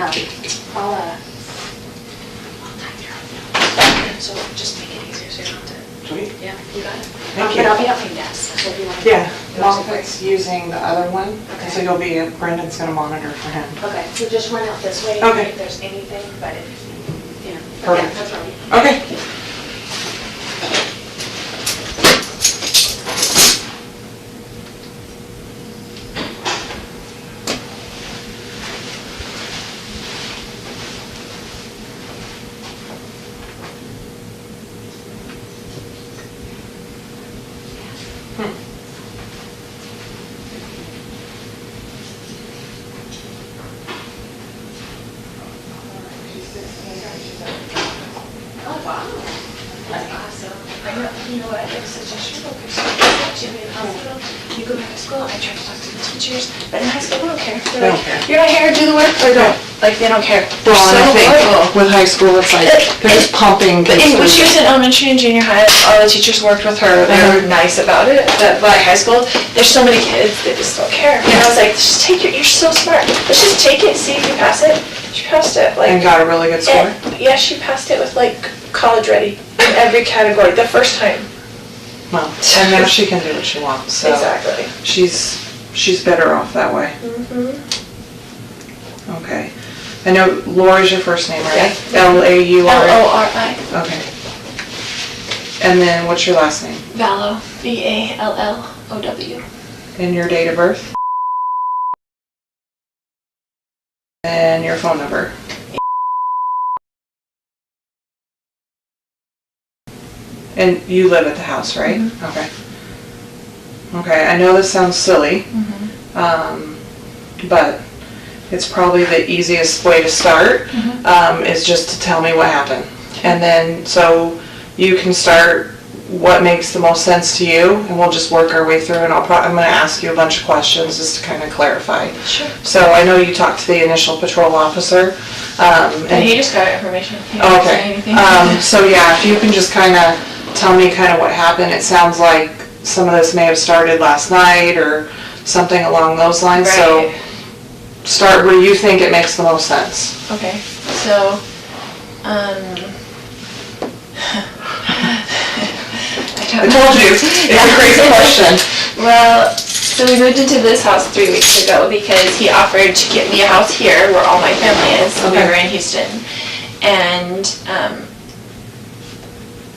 I'll type your so just make it easier so you don't have to. Sweet. Yeah, you got it. Thank you. But I'll be at my desk, so if you want to. Yeah, Margaret's using the other one, Okay. so Brendan's gonna monitor for him. Okay, so just run out this way Okay. if there's anything, but if, you know. Perfect. Yeah, that's right. Okay. Oh, wow. That's awesome. I know, you know what, it was such a struggle because you're in hospital, you go back to school, I try to talk to the teachers, but in high school, they don't care. They don't care. You're not here, do the work, or don't. Like, they don't care. They're Well, so and I think loyal. with high school, it's like, they're just pumping But kids when she through. was in elementary and junior high, all the teachers worked with her. They were nice about it. But by high school, there's so many kids that just don't care. And I was like, just take it. You're so smart. Let's just take it and see if you pass it. She passed it. Like, And got a really good score? yeah, she passed it with like college ready in every category the first time. Well, and now she can do what she wants, so. Exactly. She's better off that way. Mm-hmm. Okay. I know Laura's your first name, right? Yeah. L-A-U-R-A? L-O-R-I. Okay. And then what's your last name? Vallow. V-A-L-L-O-W. And your date of birth? And your phone number? And you live at the house, right? Mm-hmm. Okay. Okay, I know this sounds silly, Mm-hmm. but it's probably the easiest way to start, Mm-hmm. is just to tell me what happened. And then, so you can start what makes the most sense to you, and we'll just work our way through, and I'm gonna ask you a bunch of questions just to kind of clarify. Sure. So I know you talked to the initial patrol officer, And he just got information. He didn't say okay. anything. So yeah, if you can just kind of tell me kind of what happened. It sounds like some of this may have started last night or something along those lines. So Right. start where you think it makes the most sense. Okay, so, I told you, it's a crazy question. Well, so we moved into this house 3 weeks ago because he offered to get me a house here where all my family is. We Okay. were in Houston. And,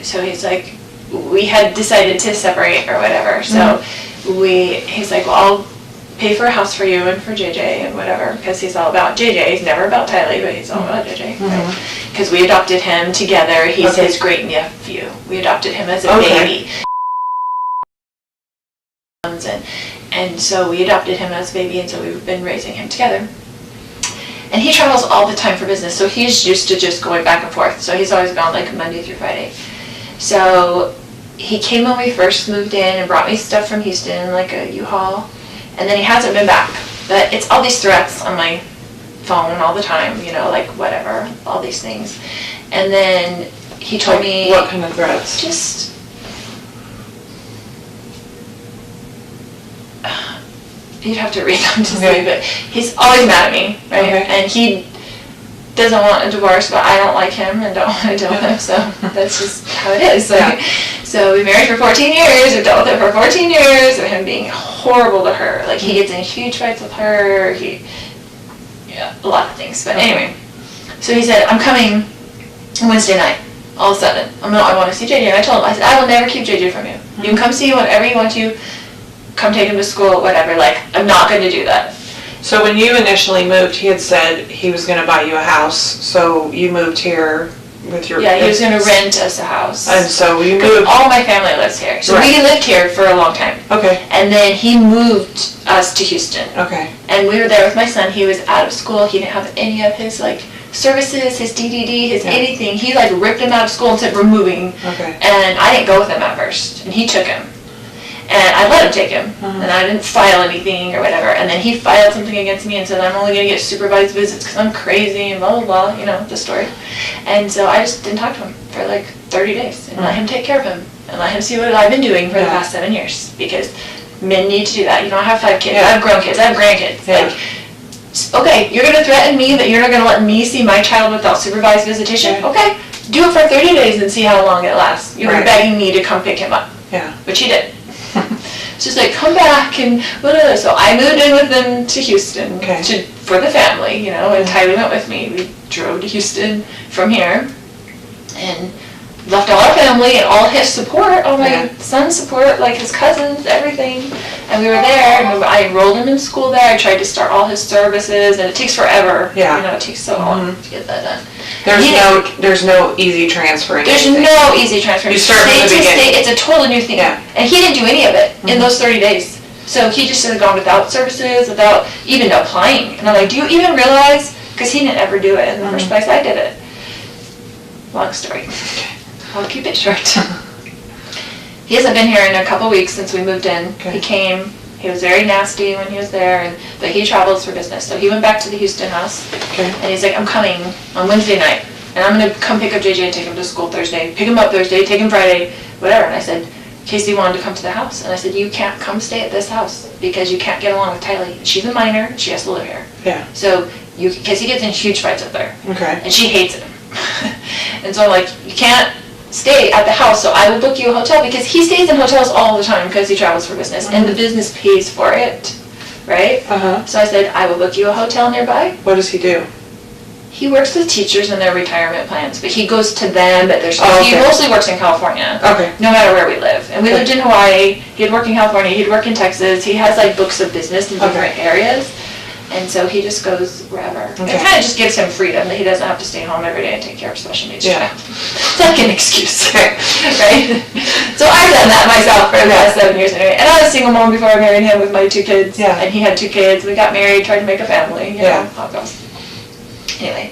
so he's like, we had decided to separate or whatever. So he's like, well, I'll pay for a house for you and for JJ and whatever, because he's all about JJ. He's never about Tylee, but he's all about JJ. Because we adopted him together. He's Okay. his great nephew. We adopted him as a Okay. baby. And so we adopted him as a baby, and so we've been raising him together. And he travels all the time for business, so he's used to just going back and forth. So he's always gone like Monday through Friday. So he came when we first moved in and brought me stuff from Houston, like a U-Haul. And then he hasn't been back. But it's all these threats on my phone all the time, you know, like whatever, all these things. And then he told me... What kind of threats? Just... You'd have to read them to see, but he's always mad at me, right? Okay. And he doesn't want a divorce, but I don't like him and don't want to deal with him, so that's just how it is. So, so we married for 14 years, we've dealt with it for 14 years, of him being horrible to her. Like, he gets in huge fights with her, a lot of things. But anyway, so he said, I'm coming Wednesday night, all of a sudden. I want to see JJ, and I told him, I said, I will never keep JJ from you. You can come see whenever you want to, come take him to school, whatever, like, I'm not going to do that. So when you initially moved, he had said he was going to buy you a house, so you moved here with your... Yeah, he was going to rent us a house. And so you moved... All my family lives here. So we lived here for a long time. Okay. And then he moved us to Houston. Okay. And we were there with my son. He was out of school. He didn't have any of his, like, services, his DDD, his anything. He, like, ripped him out of school and said, we're moving. Okay. And I didn't go with him at first. And he took him. And I let him take him, and I didn't file anything or whatever. And then he filed something against me and said, I'm only going to get supervised visits because I'm crazy and blah, blah, blah, you know, the story. And so I just didn't talk to him for like 30 days and let him take care of him and let him see what I've been doing for the past 7 years, because men need to do that. You know, I have 5 kids. I have grown kids. I have grandkids. Like, Okay, you're going to threaten me that you're not going to let me see my child without supervised visitation? Okay, do it for 30 days and see how long it lasts. You're begging me to come pick him up. Yeah. Which he did. She's like, come back and whatever. So I moved in with them to Houston for the family, you know, and Tylee went with me. We drove to Houston from here and left all our family and all his support, all my son's support, like his cousins, everything. And we were there, and I enrolled him in school there. I tried to start all his services, and it takes forever. Yeah. You know, it takes so long to get that done. There's no easy transferring. There's no easy transferring. You start from the beginning. It's a totally new thing. Yeah. And he didn't do any of it in those 30 days. So he just had gone without services, without even applying. And I'm like, do you even realize? Because he didn't ever do it in the first place. I did it. Long story. I'll keep it short. He hasn't been here in a couple weeks since we moved in. He came. He was very nasty when he was there, but he travels for business. So he went back to the Houston house, and he's like, I'm coming on Wednesday night, and I'm going to come pick up JJ and take him to school Thursday, pick him up Thursday, take him Friday, whatever. And I said, Casey wanted to come to the house, and I said, you can't come stay at this house because you can't get along with Tylee. She's a minor, and she has to live here. Yeah. So Casey gets in huge fights up there, and she hates him. And so I'm like, you can't stay at the house, so I will book you a hotel, because he stays in hotels all the time because he travels for business, and the business pays for it, right? So I said, I will book you a hotel nearby. What does he do? He works with teachers and their retirement plans, but he goes to them at their school. He mostly works in California, no matter where we live. And we lived in Hawaii, he'd work in California, he'd work in Texas, he has like books of business in different areas. And so he just goes wherever. It kind of just gives him freedom that he doesn't have to stay home every day and take care of special needs child. It's like an excuse, right? So I've done that myself for the last 7 years anyway. And I was a single mom before I married him with my 2 kids. And he had 2 kids. We got married, tried to make a family. You know how it goes. Anyway.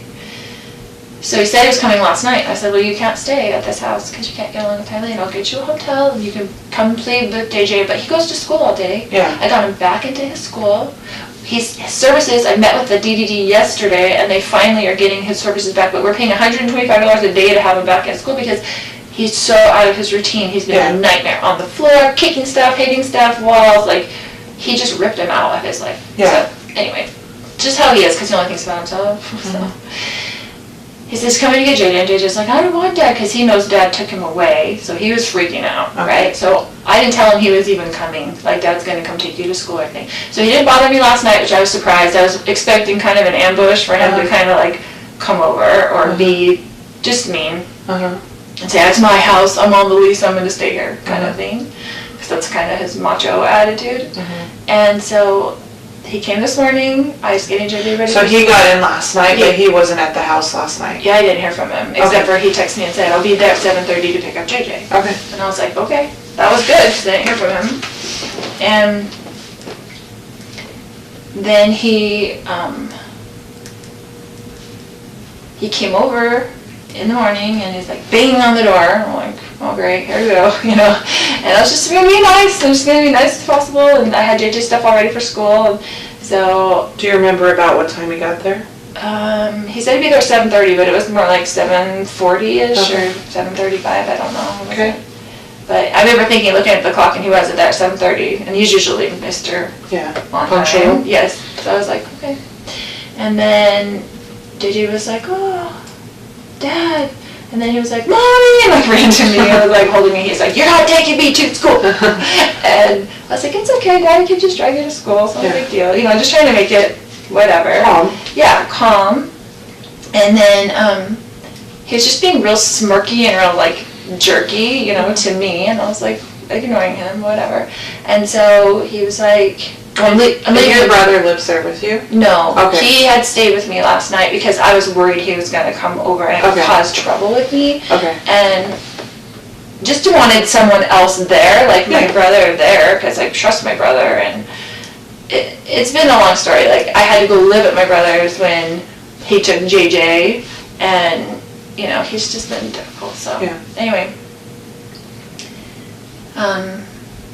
So he said he was coming last night. I said, well, you can't stay at this house because you can't get along with Tylee, and I'll get you a hotel and you can come play with JJ. But he goes to school all day. I got him back into his school. His services, I met with the DDD yesterday, and they finally are getting his services back, but we're paying $125 a day to have him back at school because he's so out of his routine. He's been a nightmare on the floor, kicking stuff, hitting stuff, walls, like, he just ripped him out of his life. So, anyway, just how he is, because he only thinks about himself. So. He says, come in to get JJ, and JJ's like, I don't want Dad, because he knows Dad took him away, so he was freaking out, right? So I didn't tell him he was even coming, like Dad's going to come take you to school or anything. So he didn't bother me last night, which I was surprised. I was expecting kind of an ambush for him to kind of like come over or be just mean and say, it's my house, I'm on the lease, I'm going to stay here kind of thing, because that's kind of his macho attitude. And so he came this morning. I was getting JJ ready. So he got in last night, but he wasn't at the house last night? Yeah, I didn't hear from him, except for he texted me and said, I'll be there at 7:30 to pick up JJ. And I was like, okay, that was good, because I didn't hear from him. And then he came over in the morning, and he's like banging on the door. I'm like, oh great, here we go, you know. And I was just going to be nice. I'm just going to be nice as possible. And I had JJ stuff all ready for school. And so. Do you remember about what time he got there? He said he'd be there at 7:30, but it was more like 7:40-ish or 7:35. I don't know. But I remember looking at the clock, and he wasn't there at 7:30, and he's usually Mr. Punctual. Yes. So I was like, okay. And then JJ was like, oh, Dad. And then he was like, Mommy, and like ran to me and was like holding me. He's like, you're not taking me to school. And I was like, it's okay, Daddy can just drive you to school. It's not a big deal. You know, just trying to make it whatever. Calm. Yeah, calm. And then he was just being real smirky and real like jerky, you know, to me. And I was like ignoring him, whatever. And so he was like, your brother lives there with you? No. He had stayed with me last night because I was worried he was going to come over and it would cause trouble with me. And just wanted someone else there, like my brother there, because I trust my brother. And it's been a long story. Like, I had to go live at my brother's when he took JJ, and, you know, he's just been difficult. So, anyway.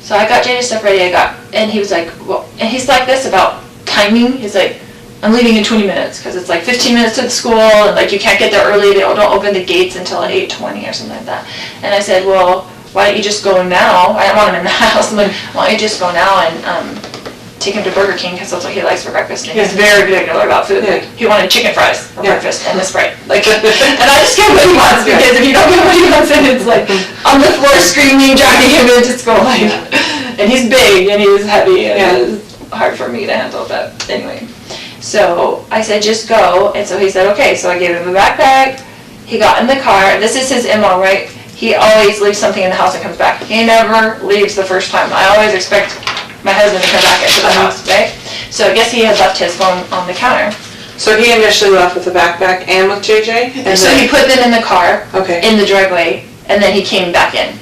So I got JJ's stuff ready, and he was like, well, and he's like this about timing. He's like, I'm leaving in 20 minutes, because it's like 15 minutes to the school, and like you can't get there early, they don't open the gates until 8:20 or something like that. And I said, well, why don't you just go now? I don't want him in the house. I'm like, why don't you just go now and take him to Burger King because that's what he likes for breakfast. And he's very particular about food. Yeah. Like, he wanted chicken fries for breakfast and a Sprite. Like, and Mm-hmm. I just give him what he wants because if you don't give him what he wants, then it's like on the floor screaming, dragging him into school. Like, and he's big and he's heavy and it's hard for me to handle. But anyway, so I said, just go. And so he said, okay. So I gave him a backpack. He got in the car. This is his MO, right? He always leaves something in the house and comes back. He never leaves the first time. I always expect my husband to come back into the house, right? So I guess he had left his phone on the counter. So he initially left with the backpack and with JJ? And So he put them in the car, Okay. in the driveway, and then he came back in,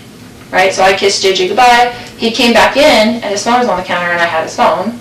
right? So I kissed JJ goodbye. He came back in, and his phone was on the counter, and I had his phone.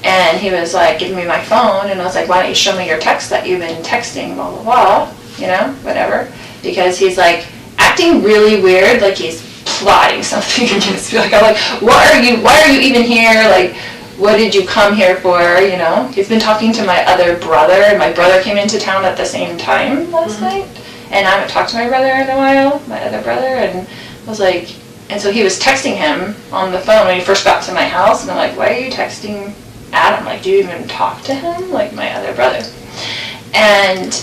And he was like, giving me my phone, and I was like, why don't you show me your text that you've been texting, blah, blah, blah, you know, whatever. Because he's like acting really weird, like he's plotting something against me. Like, I'm like, why are you even here? Like, what did you come here for, you know? He's been talking to my other brother, and my brother came into town at the same time last night. And I haven't talked to my brother in a while, my other brother, and I was like, and so he was texting him on the phone when he first got to my house, and I'm like, why are you texting Adam? Like, do you even talk to him? Like, my other brother. And,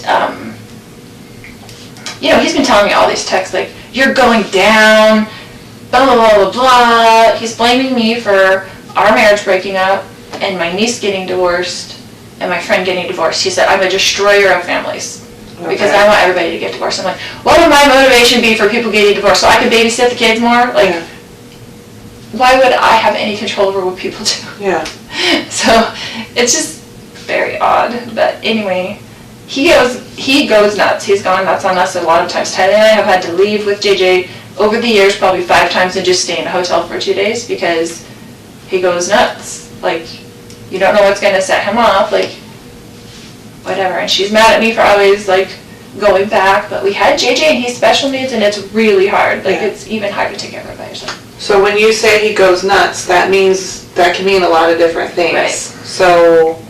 you know, he's been telling me all these texts, like, you're going down, blah, blah, blah, blah, blah. He's blaming me for our marriage breaking up, and my niece getting divorced, and my friend getting divorced. He said, I'm a destroyer of families. Because I want everybody to get divorced. I'm like, what would my motivation be for people getting divorced? So I could babysit the kids more? Like, why would I have any control over what people do? Yeah. So it's just very odd. But anyway, he goes nuts. He's gone nuts on us a lot of times. Tyler and I have had to leave with JJ over the years probably 5 times and just stay in a hotel for 2 days because he goes nuts. Like, you don't know what's going to set him off. Like, whatever. And she's mad at me for always, like, going back. But we had JJ and he's special needs and it's really hard. Like, it's even hard to take care of it by yourself. So when you say he goes nuts, that can mean a lot of different things. Right. So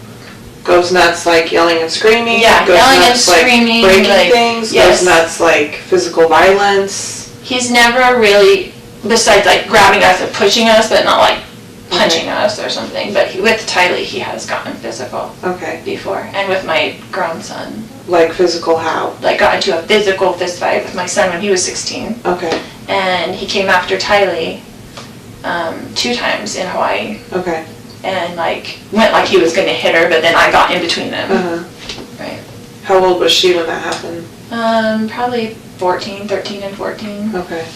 goes nuts like yelling and screaming. Yeah, goes yelling and nuts screaming, like breaking like, things. yes. Goes nuts like physical violence. He's never really, besides like grabbing us and pushing us, but not like punching us or something. But with Tylee, he has gotten physical before, and with my grown son. Like physical how? Like got into a physical fist fight with my son when he was 16. Okay. And he came after Tylee 2 times in Hawaii. Okay. And like went like he was going to hit her, but then I got in between them. Right. How old was she when that happened? Probably 13 and 14. Okay.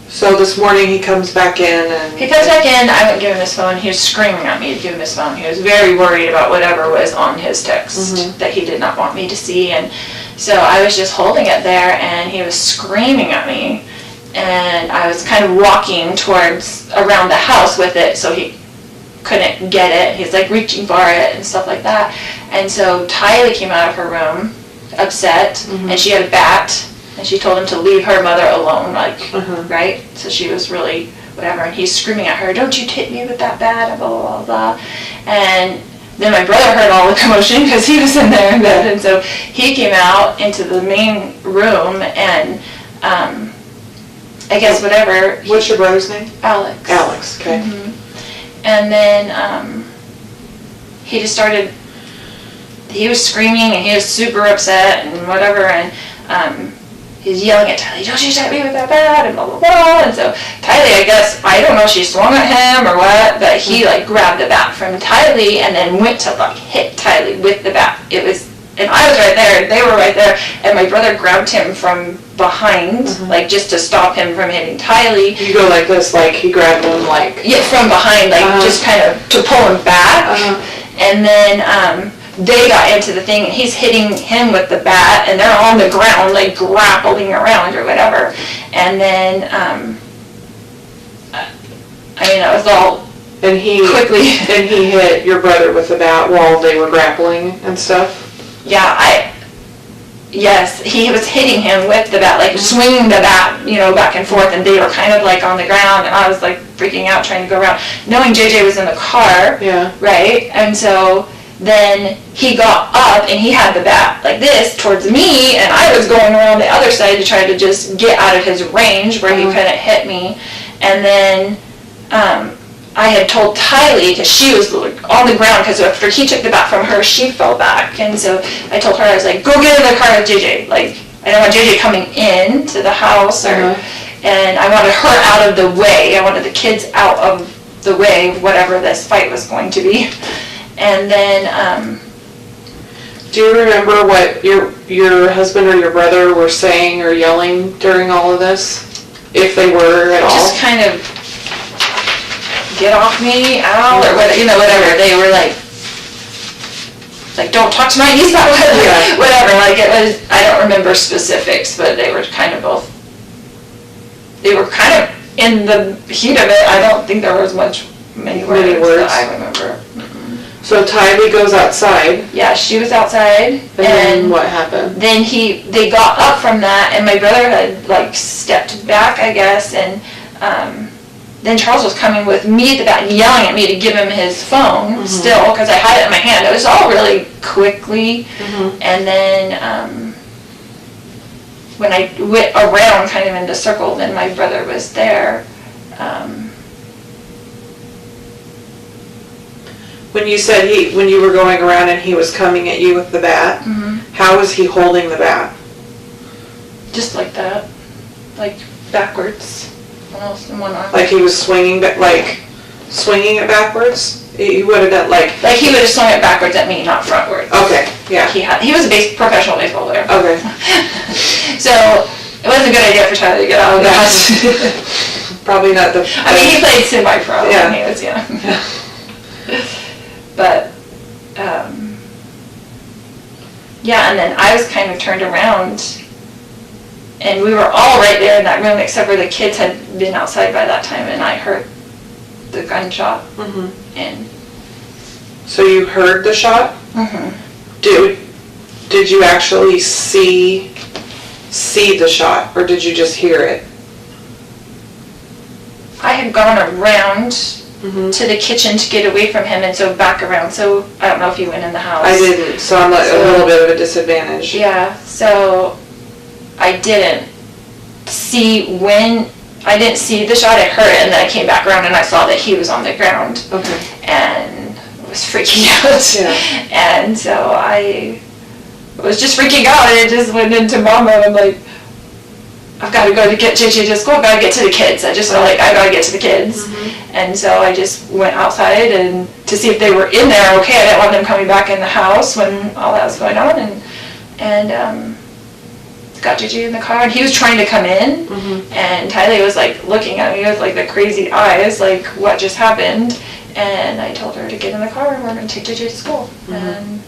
So this morning he comes back in and... He comes back in, I wouldn't give him his phone. He was screaming at me to give him his phone. He was very worried about whatever was on his text that he did not want me to see. And so I was just holding it there and he was screaming at me. And I was kind of walking around the house with it so he couldn't get it. He's like reaching for it and stuff like that. And so Tylee came out of her room upset and she had a bat. And she told him to leave her mother alone, like, right? So she was really, whatever, and he's screaming at her, don't you hit me with that bat, blah, blah, blah, blah. And then my brother heard all the commotion because he was in there in bed, and so he came out into the main room, and I guess whatever. What's your brother's name? Alex. Alex, okay. And then he just started, he was screaming, and he was super upset, and whatever, and he's yelling at Tylee, don't you hit me with that bat, and blah, blah, blah. And so Tylee, I guess, I don't know if she swung at him or what, but he, like, grabbed the bat from Tylee and then went to, like, hit Tylee with the bat. And I was right there, and they were right there, and my brother grabbed him from behind, like, just to stop him from hitting Tylee. You go like this, like he grabbed him, like... Yeah, from behind, like, just kind of to pull him back. And then, they got into the thing, and he's hitting him with the bat, and they're on the ground, like, grappling around or whatever. And then, it was all and he quickly. And he hit your brother with the bat while they were grappling and stuff? Yeah, yes, he was hitting him with the bat, like, swinging the bat, back and forth, and they were kind of, like, on the ground, and I was, like, freaking out, trying to go around, knowing JJ was in the car, right? And so... then he got up and he had the bat like this towards me, and I was going around the other side to try to just get out of his range where he couldn't hit me. And then I had told Tylee, because she was on the ground, because after he took the bat from her, she fell back. And so I told her, I was like, go get in the car with JJ. Like, I don't want JJ coming in to the house, and I wanted her out of the way. I wanted the kids out of the way, whatever this fight was going to be. And then, do you remember what your husband or your brother were saying or yelling during all of this? If they were at all? Just kind of, get off me, ow, or whatever, whatever. They were like, don't talk to my niece about whatever. Like, it was, I don't remember specifics, but they were kind of in the heat of it. I don't think there was many words that I remember. So Tylee goes outside. Yeah, she was outside. And then what happened? Then they got up from that, and my brother had stepped back, I guess, and then Charles was coming with me at the back, yelling at me to give him his phone still, because I had it in my hand. It was all really quickly. And then when I went around kind of in the circle, then my brother was there. When you said when you were going around and he was coming at you with the bat, how was he holding the bat? Just like that, like backwards, almost in one arm. Like he was swinging it backwards? He would have done like he would have swung it backwards at me, not frontwards. Okay, yeah. He was a professional baseball player. Okay. So it wasn't a good idea for Tyler to get out of that. Probably not the. I mean, he played semi-pro when he was young. But, yeah, and then I was kind of turned around, and we were all right there in that room, except for the kids had been outside by that time, and I heard the gunshot. And so you heard the shot? Did you actually see the shot, or did you just hear it? I had gone around to the kitchen to get away from him, and so back around. So I don't know if you went in the house. I didn't, so I'm a little bit of a disadvantage. Yeah, so I didn't see the shot. I heard it, and then I came back around and I saw that he was on the ground. Okay. And was freaking out. Yeah. And so I was just freaking out, and it just went into mom mode. I'm like, I've got to go to get JJ to school. I've got to get to the kids. I just felt like I got to get to the kids. And so I just went outside and to see if they were in there okay. I didn't want them coming back in the house when all that was going on. And got JJ in the car, and he was trying to come in. And Tylee was looking at me with the crazy eyes, like, what just happened? And I told her to get in the car and we're going to take JJ to school. And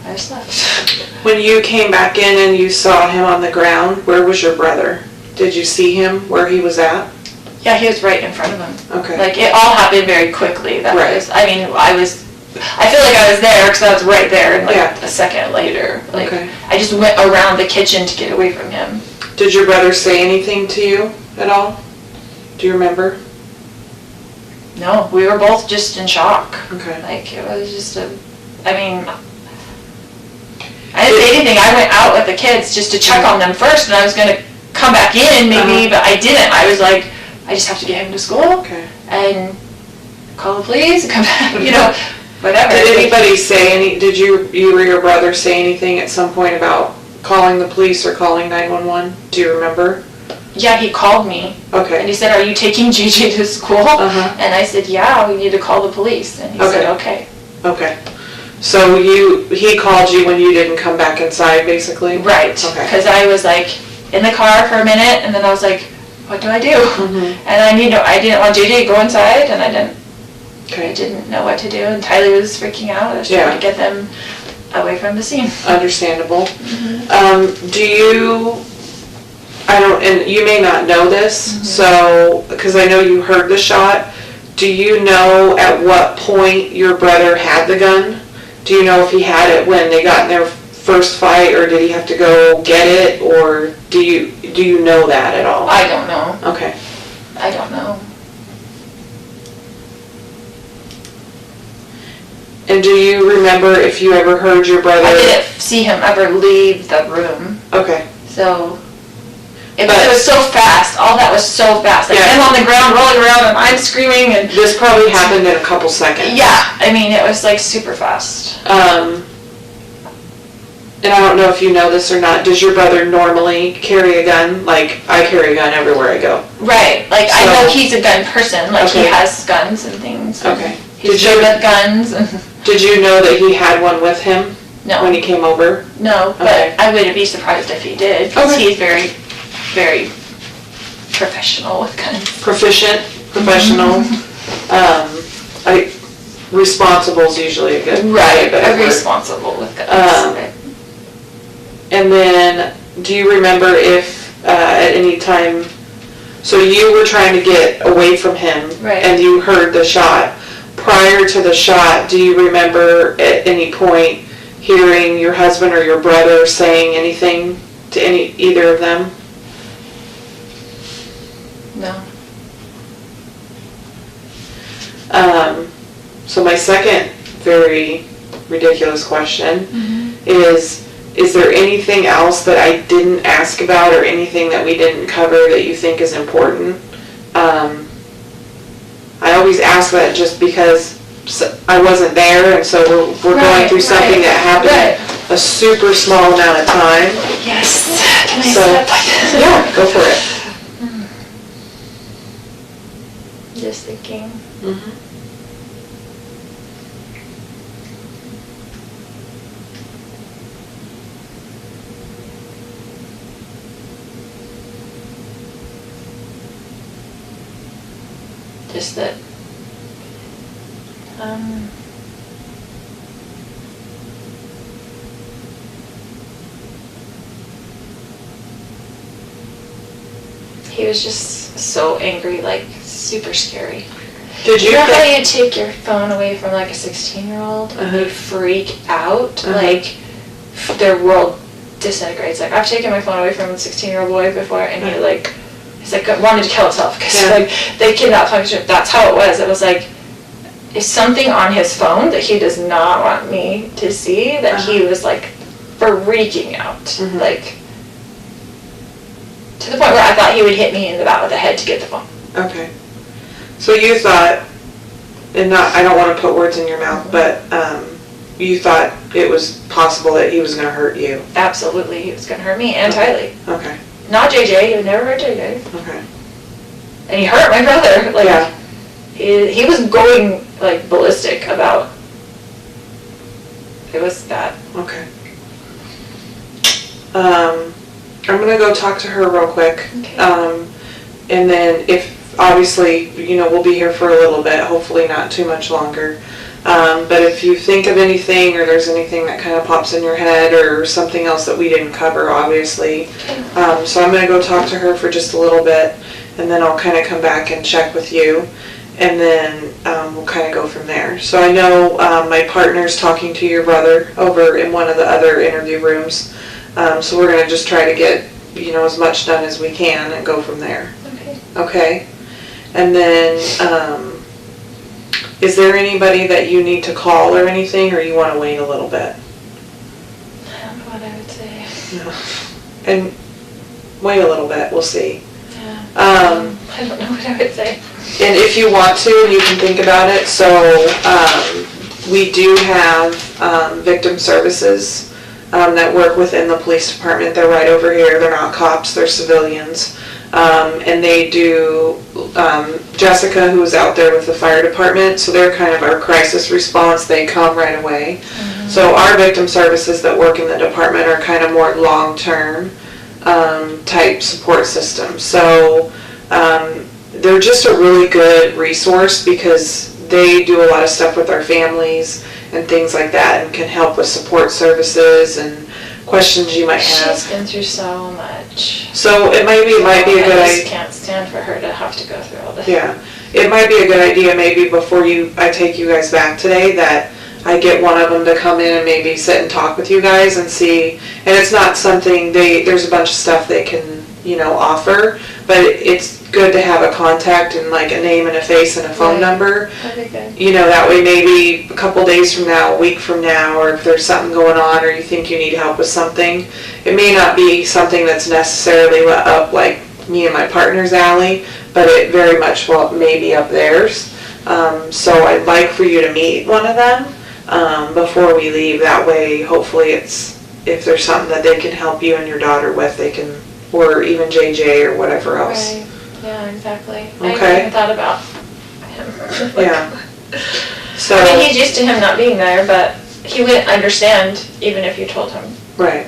I just left. When you came back in and you saw him on the ground, where was your brother? Did you see him where he was at? Yeah, he was right in front of him. Okay. It all happened very quickly. I feel like I was there because I was right there, and a second later. I just went around the kitchen to get away from him. Did your brother say anything to you at all? Do you remember? No, we were both just in shock. Okay. It was just I didn't say anything. I went out with the kids just to check on them first, and I was going to come back in maybe, but I didn't. I was like, I just have to get him to school and call the police and come back, whatever. Did anybody say did you or your brother say anything at some point about calling the police or calling 911? Do you remember? Yeah, he called me. Okay. And he said, are you taking JJ to school? And I said, yeah, we need to call the police. And he said, okay. Okay. So he called you when you didn't come back inside, basically? Right. Okay. Because I was in the car for a minute, and then I was like, what do I do? And I didn't want JJ to go inside, and I didn't know what to do, and Tylee was freaking out. I was trying to get them away from the scene. Understandable. And you may not know this, so, because I know you heard the shot, do you know at what point your brother had the gun? Do you know if he had it when they got in their first fight, or did he have to go get it, or do you know that at all? I don't know. Okay. I don't know. And do you remember if you ever heard your brother? I didn't see him ever leave the room. Okay. So It was so fast. All that was so fast. Like him on the ground rolling around and I'm screaming and... This probably happened in a couple seconds. Yeah. I mean, it was like super fast. And I don't know if you know this or not, does your brother normally carry a gun? Like, I carry a gun everywhere I go. Right. Like, I know he's a gun person. Like, he has guns and things. Okay. He's good with guns. Did you know that he had one with him? No. When he came over? No, but I wouldn't be surprised if he did. Because he's very, very professional with guns. Proficient, professional. Responsible is usually a good right. Responsible with guns. And then, do you remember if at any time, so you were trying to get away from him, and you heard the shot. Prior to the shot, do you remember at any point hearing your husband or your brother saying anything to either of them? No. So my second very ridiculous question is there anything else that I didn't ask about or anything that we didn't cover that you think is important? I always ask that just because I wasn't there, and so we're going through something that happened a super small amount of time. Yes. Can I step? Yeah, go for it. Just thinking. Just that he was just so angry, like super scary. Did you know how you take your phone away from like a 16-year-old and they freak out? Like their world disintegrates. Like I've taken my phone away from a 16-year-old boy before and he's like wanted to kill himself because like they kidnapped him. That's how it was. It was like it's something on his phone that he does not want me to see, that he was like freaking out, like to the point where I thought he would hit me in the back of the head to get the phone. Okay. So you thought, and I don't want to put words in your mouth, but you thought it was possible that he was going to hurt you. Absolutely, he was going to hurt me and Tylee. Okay. Not JJ. He would never hurt JJ. Okay. And he hurt my brother. Like he was going like ballistic about. It was bad. Okay. I'm gonna go talk to her real quick. Okay. And then if obviously we'll be here for a little bit. Hopefully not too much longer. But if you think of anything or there's anything that kind of pops in your head or something else that we didn't cover, obviously. So I'm going to go talk to her for just a little bit, and then I'll kind of come back and check with you, and then we'll kind of go from there. So I know my partner's talking to your brother over in one of the other interview rooms. So we're going to just try to get as much done as we can and go from there. Okay? And then... is there anybody that you need to call or anything, or you want to wait a little bit? I don't know what I would say. No. And wait a little bit, we'll see. Yeah. I don't know what I would say. And if you want to, you can think about it. So we do have victim services that work within the police department. They're right over here. They're not cops, they're civilians. And they do, Jessica, who's out there with the fire department, so they're kind of our crisis response. They come right away. So our victim services that work in the department are kind of more long-term type support systems. So they're just a really good resource because they do a lot of stuff with our families and things like that, and can help with support services and questions you might have. She's been through so much. So it might be a good idea. I just can't stand for her to have to go through all this. Yeah, it might be a good idea maybe before I take you guys back today that I get one of them to come in and maybe sit and talk with you guys and see. And it's not something there's a bunch of stuff they can offer, but it's good to have a contact and like a name and a face and a phone Right. number. That'd be good. That way maybe a couple days from now, a week from now, or if there's something going on or you think you need help with something, it may not be something that's necessarily up like me and my partner's alley, but it very much may be up theirs. So I'd like for you to meet one of them before we leave. That way, hopefully if there's something that they can help you and your daughter with, they can, or even JJ or whatever else. Right. Yeah, exactly. Okay. I hadn't even thought about him. Yeah. So. I mean, he's used to him not being there, but he wouldn't understand even if you told him, Right.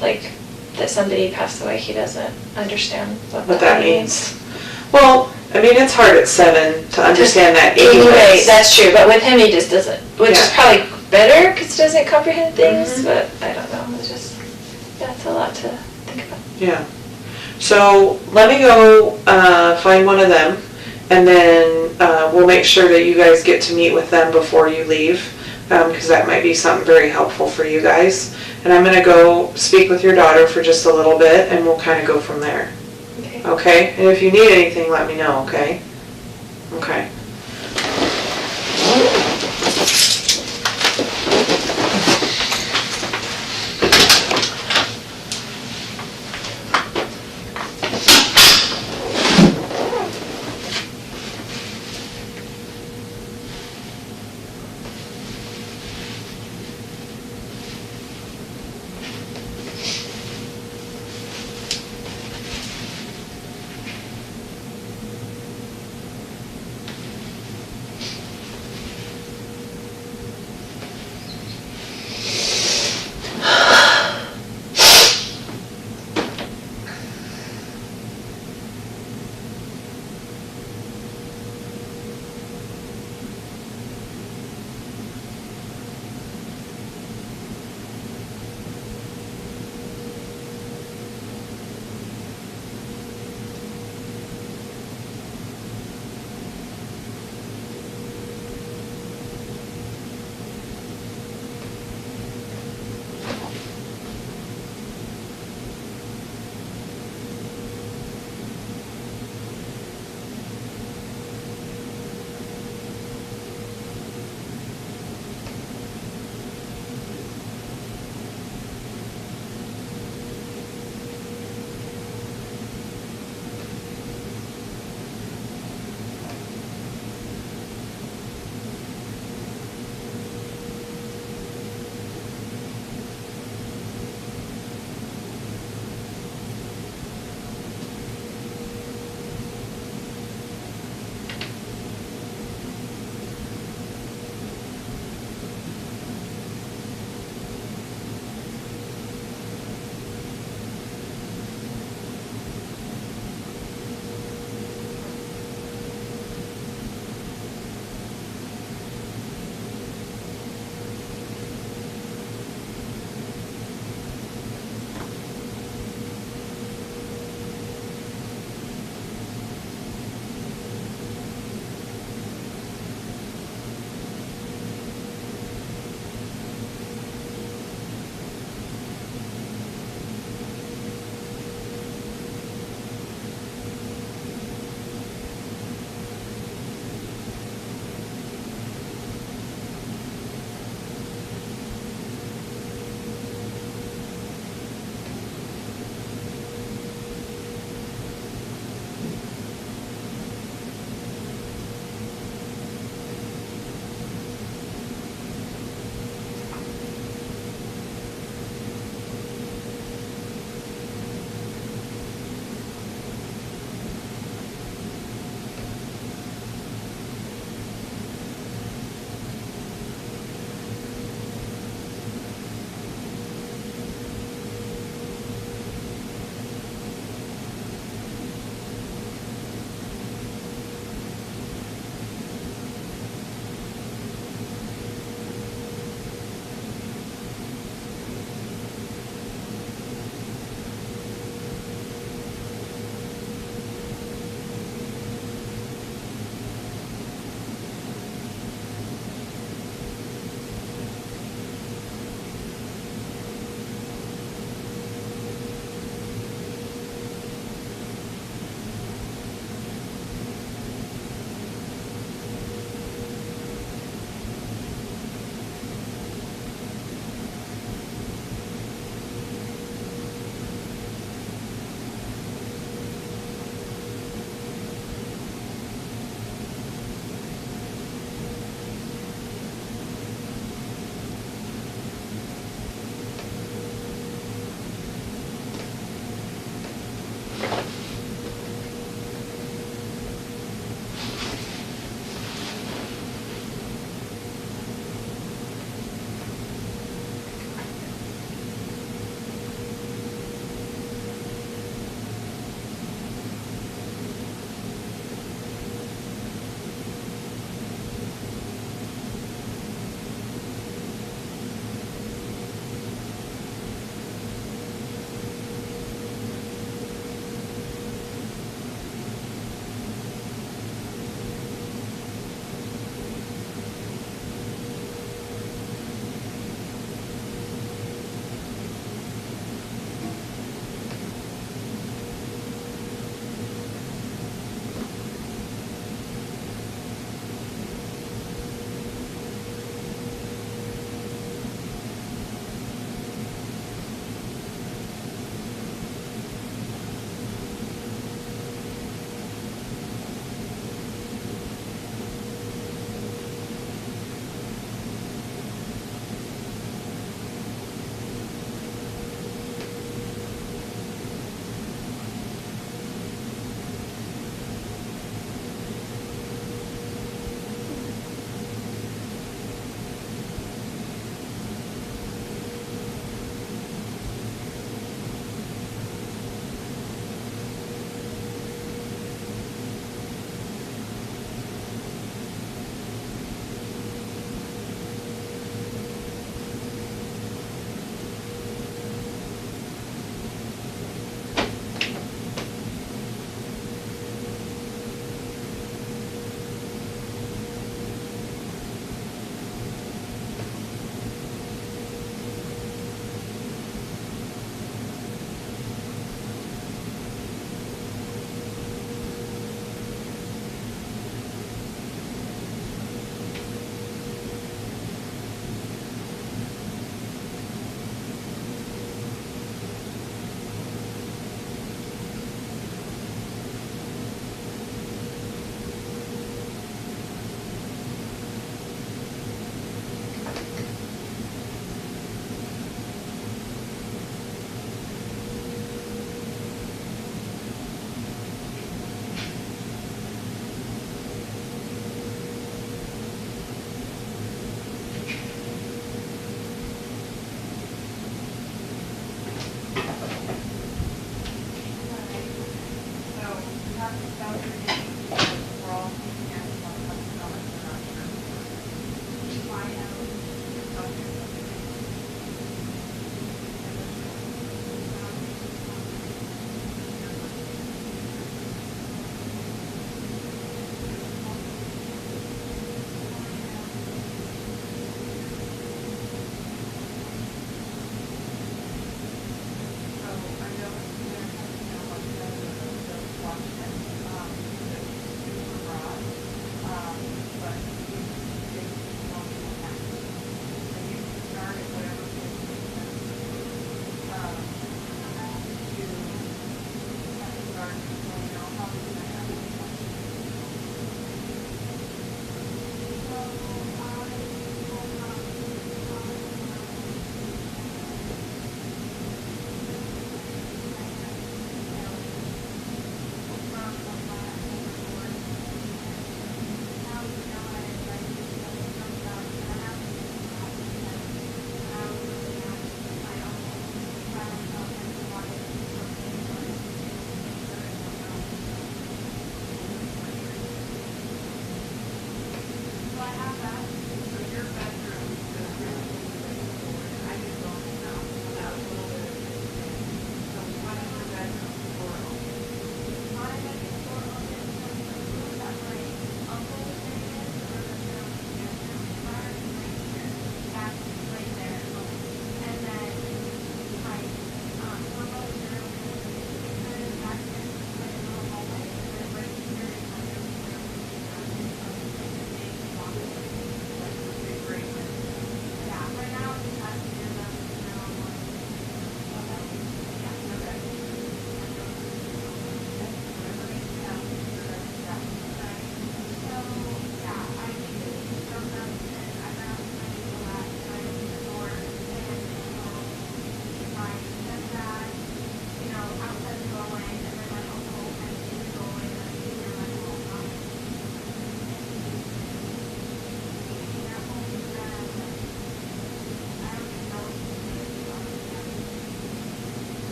like, that somebody passed away. He doesn't understand What that means. Well, I mean, it's hard at 7 to understand that Anyway, anyways. that's true, but with him he just doesn't, which is Yeah. probably better because he doesn't comprehend things, Mhm. but I don't know, it's just, that's a lot to think about. Yeah. So let me go find one of them, and then we'll make sure that you guys get to meet with them before you leave, because that might be something very helpful for you guys. And I'm going to go speak with your daughter for just a little bit, and we'll kind of go from there. Okay. Okay? And if you need anything, let me know, okay? Okay.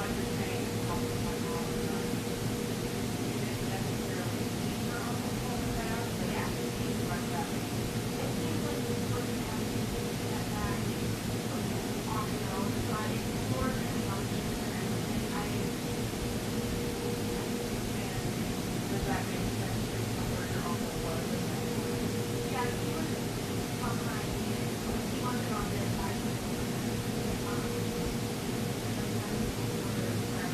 what you're saying is helpful my mom. You didn't necessarily see her alcohol in that, but yeah, it seems like that. It seems like this person has to step back on their own side for and emotions and everything. Does that make sense based on where your uncle was at that point? Yeah, he was behind me. He wasn't on this side. He was on the other side.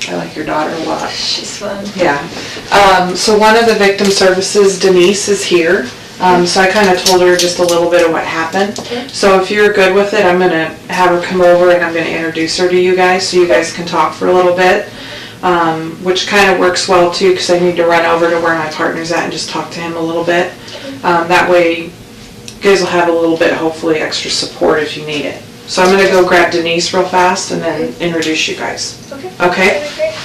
I like your daughter a lot. She's fun. Yeah. So one of the victim services, Denise, is here. So I kind of told her just a little bit of what happened. Okay. So if you're good with it, I'm going to have her come over and I'm going to introduce her to you guys so you guys can talk for a little bit, which kind of works well too because I need to run over to where my partner's at and just talk to him a little bit. That way you guys will have a little bit, hopefully, extra support if you need it. So I'm going to go grab Denise real fast and then introduce you guys. Okay. Okay? That'd be great.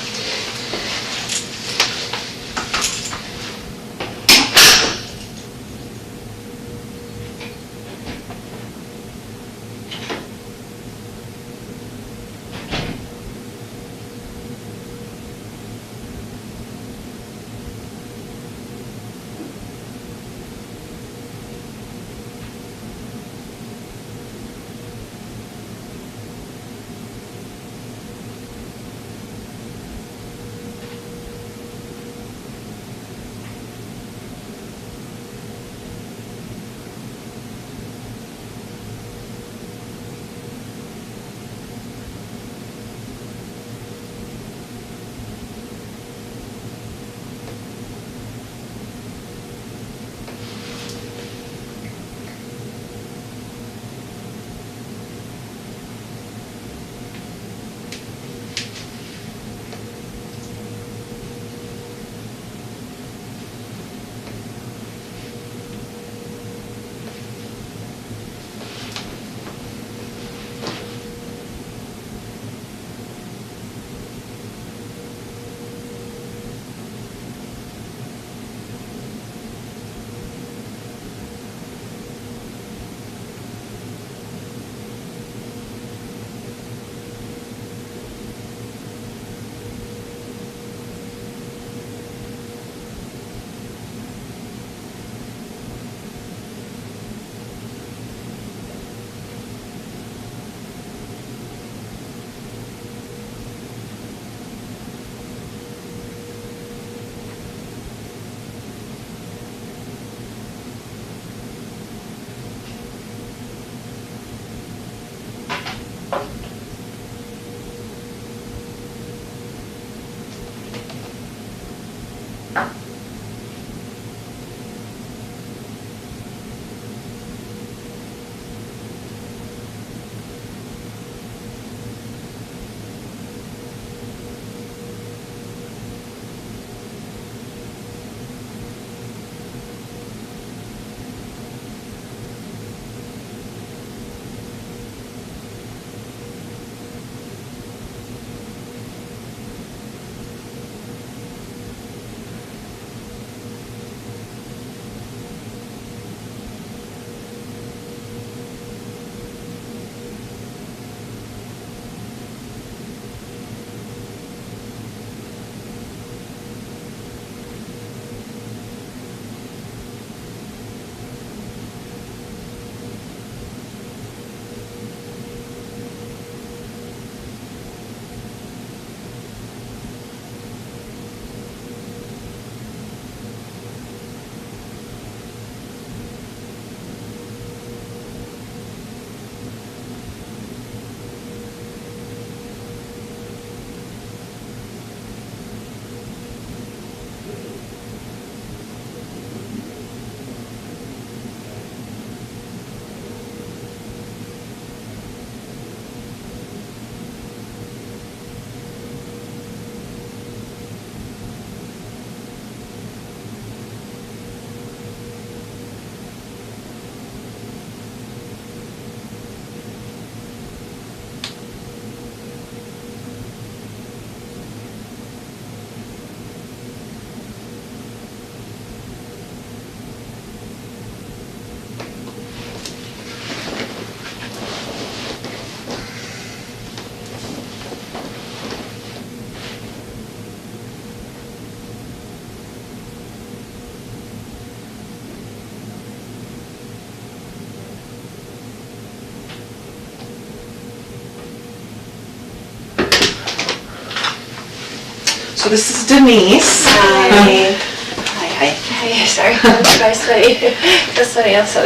So this is Denise. Hi. Hi. Hey, sorry, that's funny, also.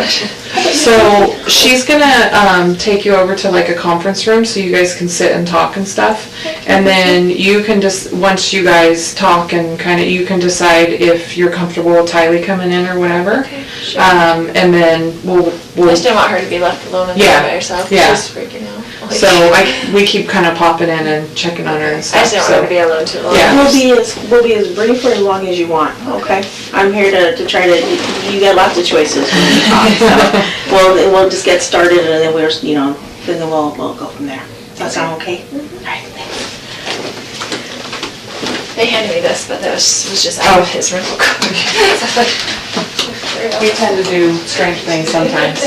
So she's gonna take you over to like a conference room so you guys can sit and talk and stuff. And then you can just, once you guys talk and kind of, you can decide if you're comfortable with Tylee coming in or whatever. Okay, sure. And then I just didn't want her to be left alone in there Yeah, by herself. yeah. She's freaking out. Like, So we keep kind of popping in and checking on her and I stuff. just didn't want her to be alone too long. Yeah. We'll be as brief or as long as you want, okay? I'm here to try to, you got lots of choices when you talk, so we'll just get started and then then we'll go from there. Does that sound okay? All right, thanks. They handed me this, but that was just out of his rental car. We tend to do strange things sometimes.